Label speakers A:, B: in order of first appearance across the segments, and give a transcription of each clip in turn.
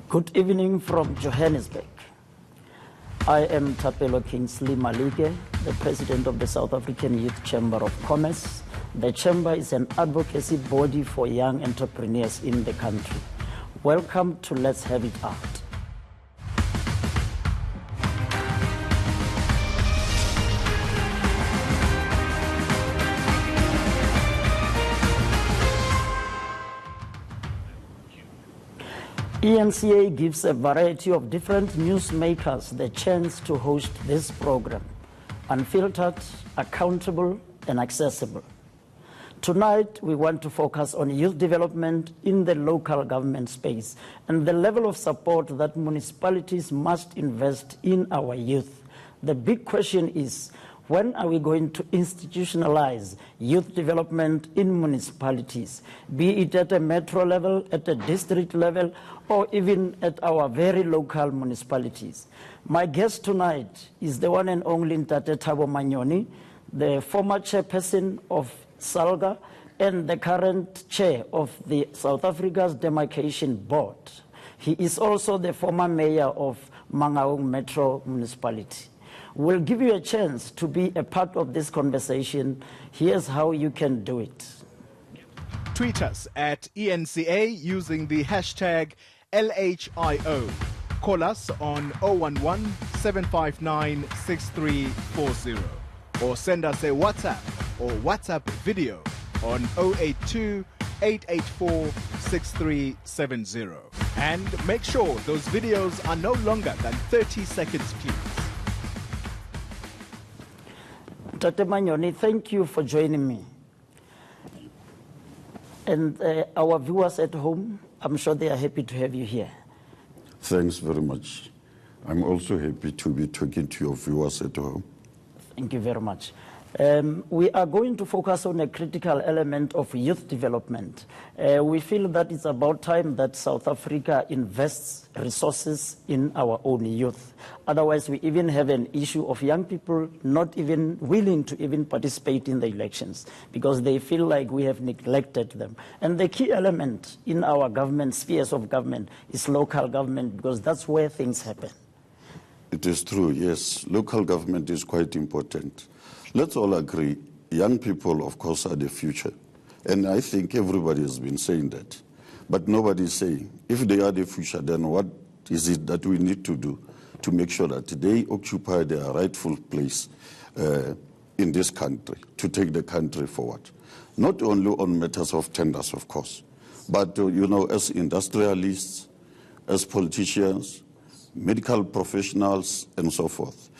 A: Good evening from Johannesburg. I am Thapelo Kingsley Maleke, the President of the South African Youth Chamber of Commerce. The Chamber is an advocacy body for young entrepreneurs in the country. Welcome to Let's Have It Out. ENCA gives a variety of different newsmakers the chance to host this program, unfiltered, accountable, and accessible. Tonight, we want to focus on youth development in the local government space and the level of support that municipalities must invest in our youth. The big question is, when are we going to institutionalize youth development in municipalities, be it at a metro level, at a district level, or even at our very local municipalities? My guest tonight is the one and only Thabo Manyoni, the former chairperson of SALGA and the current chair of the South Africa's Dermacation Board. He is also the former mayor of Mangaung Metro Municipality. We'll give you a chance to be a part of this conversation. Here's how you can do it.
B: Tweet us at ENCA using the hashtag LHIO. Call us on 011-759-6340 or send us a WhatsApp or WhatsApp video on 082-884-6370. And make sure those videos are no longer than 30 seconds, please.
A: Tate Manyoni, thank you for joining me. And our viewers at home, I'm sure they are happy to have you here.
C: Thanks very much. I'm also happy to be talking to your viewers at home.
A: Thank you very much. We are going to focus on a critical element of youth development. We feel that it's about time that South Africa invests resources in our own youth. Otherwise, we even have an issue of young people not even willing to even participate in the elections because they feel like we have neglected them. And the key element in our government, spheres of government, is local government because that's where things happen.
C: It is true, yes. Local government is quite important. Let's all agree, young people, of course, are the future. And I think everybody has been saying that. But nobody is saying, if they are the future, then what is it that we need to do to make sure that they occupy their rightful place in this country, to take the country forward? Not only on matters of tenders, of course, but, as industrialists, as politicians, medical professionals, and so forth.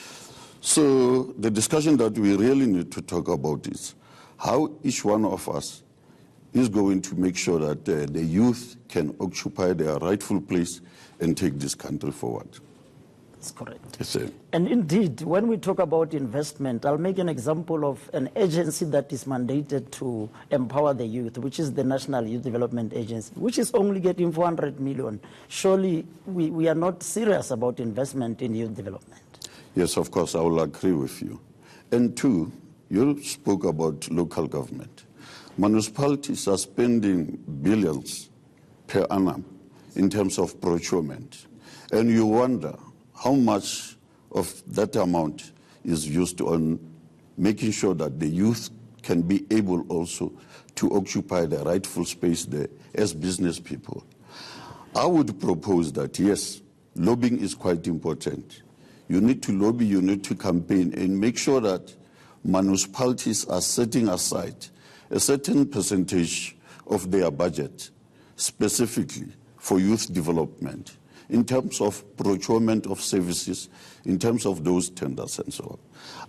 C: So the discussion that we really need to talk about is how each one of us is going to make sure that the youth can occupy their rightful place and take this country forward.
A: That's correct.
C: Yes, sir.
A: And indeed, when we talk about investment, I'll make an example of an agency that is mandated to empower the youth, which is the National Youth Development Agency, which is only getting 400 million. Surely we are not serious about investment in youth development.
C: Yes, of course, I will agree with you. And two, you spoke about local government. Municipalities are spending billions per annum in terms of procurement. And you wonder how much of that amount is used on making sure that the youth can be able also to occupy the rightful space there as business people. I would propose that, yes, lobbying is quite important. You need to lobby, you need to campaign, and make sure that municipalities are setting aside a certain percentage of their budget specifically for youth development in terms of procurement of services, in terms of those tenders and so on.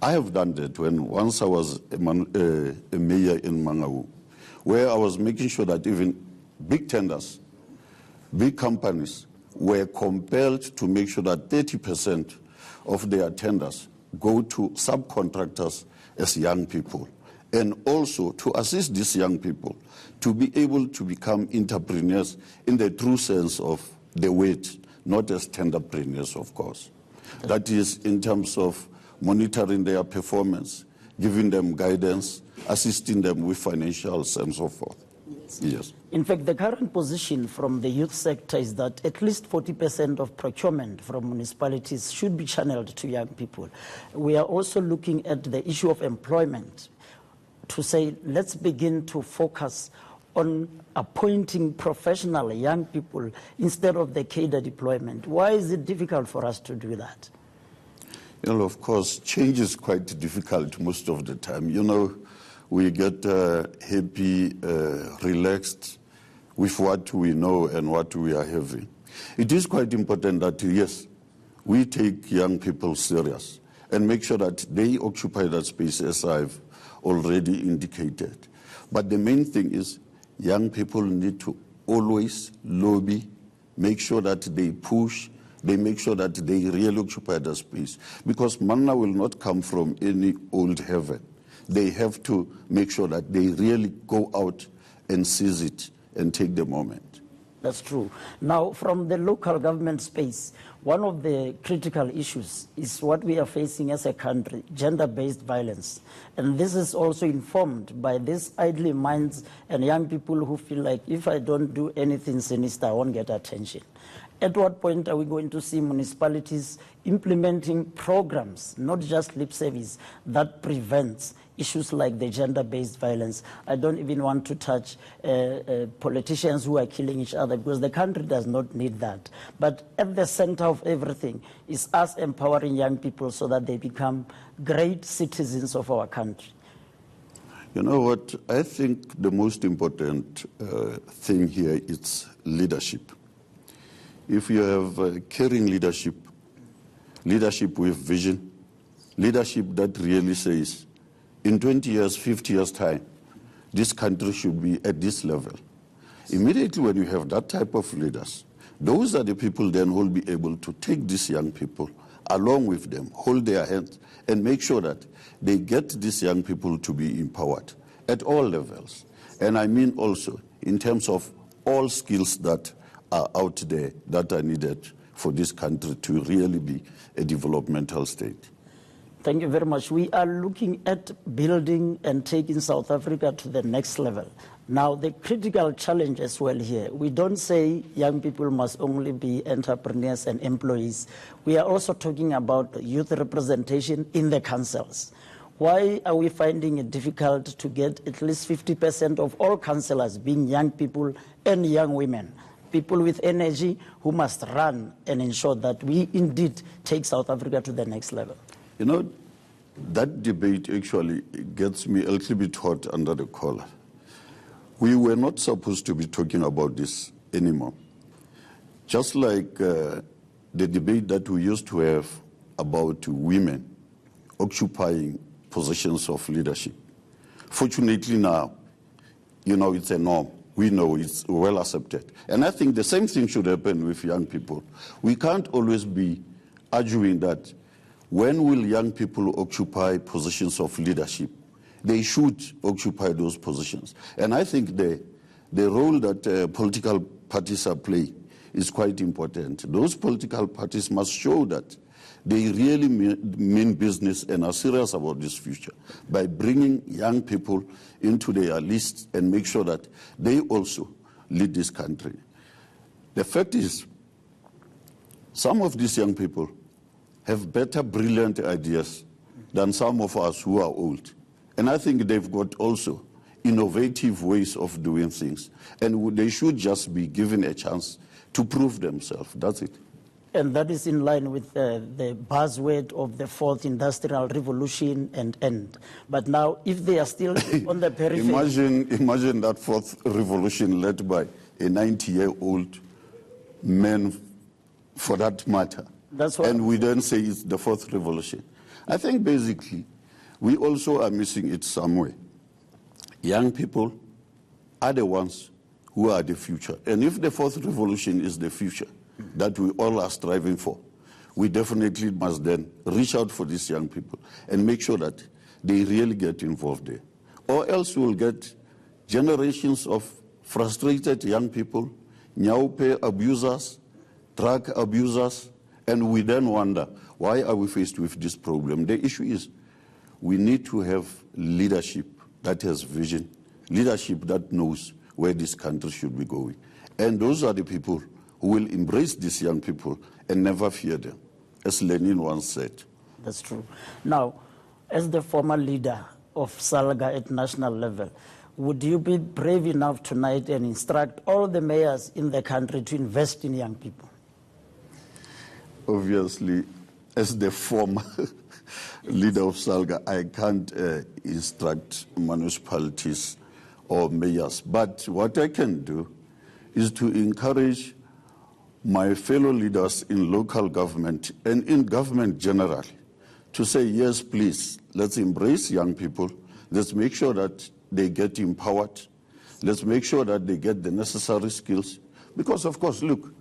C: I have done that once I was a mayor in Mangaung, where I was making sure that even big tenders, big companies were compelled to make sure that 30% of their tenders go to subcontractors as young people, and also to assist these young people to be able to become entrepreneurs in the true sense of the word, not as tenderpreneurs, of course. That is in terms of monitoring their performance, giving them guidance, assisting them with financials and so forth.
A: states.
C: Yes.
A: In fact, the current position from the youth sector is that at least 40% of procurement from municipalities should be channeled to young people. We are also looking at the issue of employment to say, let's begin to focus on appointing professional young people instead of the cadre deployment. Why is it difficult for us to do that?
C: You know, of course, change is quite difficult most of the time. You know, we get happy, relaxed with what we know and what we are having. It is quite important that, yes, we take young people serious and make sure that they occupy that space, as I've already indicated. But the main thing is young people need to always lobby, make sure that they push, they make sure that they really occupy the space. Because manna will not come from any old heaven. They have to make sure that they really go out and seize it and take the moment.
A: That's true. Now, from the local government space, one of the critical issues is what we are facing as a country, gender-based violence. And this is also informed by these idle minds and young people who feel like, if I don't do anything sinister, I won't get attention. At what point are we going to see municipalities implementing programs, not just lip service, that prevents issues like the gender-based violence? I don't even want to touch politicians who are killing each other, because the country does not need that. But at the center of everything is us empowering young people so that they become great citizens of our country.
C: You know what? I think the most important thing here is leadership. If you have caring leadership, leadership with vision, leadership that really says, in 20 years, 50 years' time, this country should be at this level. Immediately when you have that type of leaders, those are the people then who will be able to take these young people along with them, hold their hands, and make sure that they get these young people to be empowered at all levels. And I mean also in terms of all skills that are out there that are needed for this country to really be a developmental state.
A: Thank you very much. We are looking at building and taking South Africa to the next level. Now, the critical challenge as well here, we don't say young people must only be entrepreneurs and employees. We are also talking about youth representation in the councils. Why are we finding it difficult to get at least 50% of all councillors being young people and young women? People with energy who must run and ensure that we indeed take South Africa to the next level.
C: You know, that debate actually gets me a little bit hot under the collar. We were not supposed to be talking about this anymore. Just like the debate that we used to have about women occupying positions of leadership. Fortunately now, you know, it's a norm. We know it's well accepted. And I think the same thing should happen with young people. We can't always be arguing that when will young people occupy positions of leadership? They should occupy those positions. And I think the role that political parties are playing is quite important. Those political parties must show that they really mean business and are serious about this future by bringing young people into their list and make sure that they also lead this country. The fact is, some of these young people have better brilliant ideas than some of us who are old. And I think they've got also innovative ways of doing things. And they should just be given a chance to prove themselves. That's it.
A: And that is in line with the buzzword of the fourth industrial revolution and end. But now, if they are still on the periphery...
C: Imagine that fourth revolution led by a 90-year-old man, for that matter.
A: That's what
C: and we then say it's the fourth revolution. I think basically, we also are missing it somewhere. Young people are the ones who are the future. And if the fourth revolution is the future that we all are striving for, we definitely must then reach out for these young people and make sure that they really get involved there. Or else we'll get generations of frustrated young people, nyaupe abusers, drug abusers, and we then wonder, why are we faced with this problem? The issue is we need to have leadership that has vision, leadership that knows where this country should be going. And those are the people who will embrace these young people and never fear them, as Lenin once said.
A: That's true. Now, as the former leader of SALGA at national level, would you be brave enough tonight and instruct all the mayors in the country to invest in young people?
C: Obviously, as the former leader of SALGA, I can't instruct municipalities or mayors. But what I can do is to encourage my fellow leaders in local government and in government generally to say, yes, please, let's embrace young people. Let's make sure that they get empowered. Let's make sure that they get the necessary skills. Because, of course, look,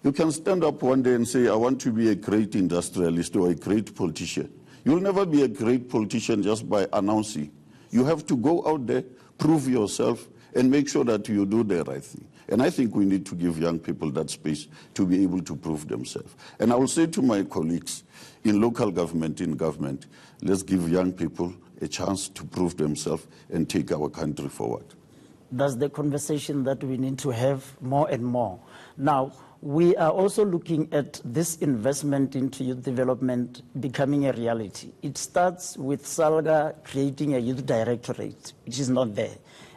C: you can stand up one day and say, I want to be a great industrialist or a great politician. You'll never be a great politician just by announcing. You have to go out there, prove yourself, and make sure that you do the right thing. And I think we need to give young people that space to be able to prove themselves. And I will say to my colleagues in local government, let's give young people a chance to prove themselves and take our country forward.
A: That's the conversation that we need to have more and more. Now, we are also looking at this investment into youth development becoming a reality. It starts with SALGA creating a youth directorate, which is not there.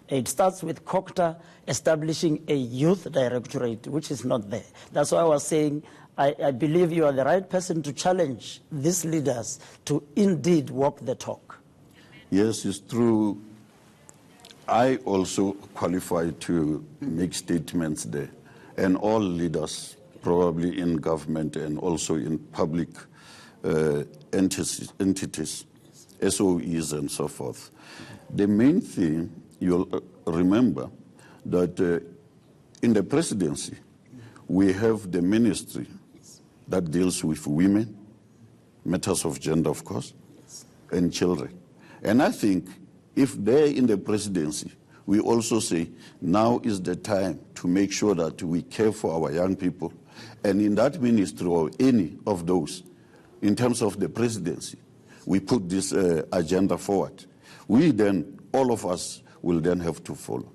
A: It starts with COCTA establishing a youth directorate, which is not there. That's why I was saying I believe you are the right person to challenge these leaders to indeed walk the talk.
C: Yes, it's true. I also qualify to make statements there. And all leaders, probably in government and also in public entities, SOEs and so forth. The main thing, you'll remember that in the presidency, we have the ministry that deals with women, matters of gender, of course, and children. And I think if they're in the presidency, we also say now is the time to make sure that we care for our young people. And in that ministry or any of those, in terms of the presidency, we put this agenda forward. We then, all of us, will then have to follow.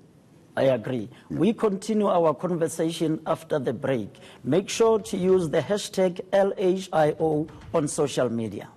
A: I agree. Yeah. We continue our conversation after the break. Make sure to use the hashtag LHIO on social media.